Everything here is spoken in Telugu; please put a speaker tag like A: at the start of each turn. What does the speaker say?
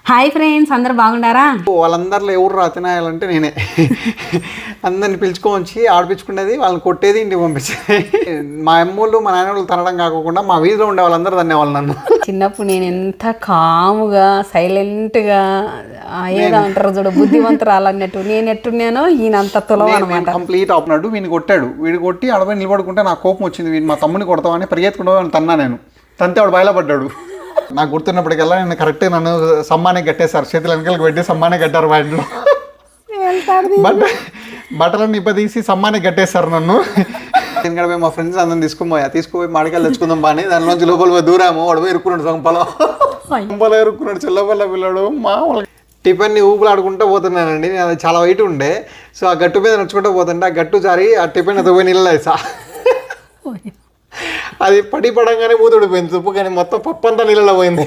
A: హాయ్ ఫ్రెండ్స్, అందరు బాగుండారా?
B: వాళ్ళందరిలో ఎవరు రాతినాయాలంటే నేనే. అందరిని పిలుచుకోవచ్చి ఆడిపించుకునేది, వాళ్ళని కొట్టేది, ఇంటికి పంపించేది. మా అమ్మోళ్ళు మా నాన్న వాళ్ళు తనడం కాకుండా మా వీధిలో ఉండే వాళ్ళందరూ తన్నేవాళ్ళు నన్ను.
A: చిన్నప్పుడు నేను ఎంత కాముగా సైలెంట్గా ఏదో అంటారు చూడు, బుద్ధివంతురాలు అన్నట్టు నేను ఎట్టున్నానో ఈయన అంత తులం అనమాట.
B: కంప్లీట్ ఆపినాడు. వీడిని కొట్టాడు. వీడు కొట్టి ఆడపోయి నిలబడుకుంటే నాకు కోపం వచ్చింది. వీడు మా తమ్ముని కొడతామని పరిగెత్తుకుంటా తన్నా. నేను తంతే వాడు బయలుపడ్డాడు. నాకు గుర్తున్నప్పటికల్లా నేను కరెక్ట్గా నన్ను సమ్మానే కట్టేశారు. చేతులు వెనకాలకు పెట్టి సమ్మానే కట్టారు మా ఇంట్లో. బట్టలన్నీ తీసి సమ్మానే కట్టేశారు నన్ను. ఎందుకంటే మేము మా ఫ్రెండ్స్ అందరం తీసుకుపోయి మాడికాయలు తెచ్చుకుందాం బాని. దానిలోంచి లోపల పోయి దూరాము. వాడు పోయి ఇరుక్కున్నాడు. సంపలో ఇరుక్కున్నాడు. చిల్లపల్ల పిల్లాడు. మామూలుగా టిఫిన్ని ఊపులు ఆడుకుంటూ పోతున్నానండి. నేను అది చాలా వైట్ ఉండే. సో ఆ గట్టు మీద నడుచుకుంటూ పోతుంటే ఆ గట్టు జారి ఆ టిఫిన్ అది పోయి నీళ్ళు వేసా. అది పడంగానే మూతుడిపోయింది తుప్పు, కానీ మొత్తం పప్పు అంతా నీళ్ళలో పోయింది.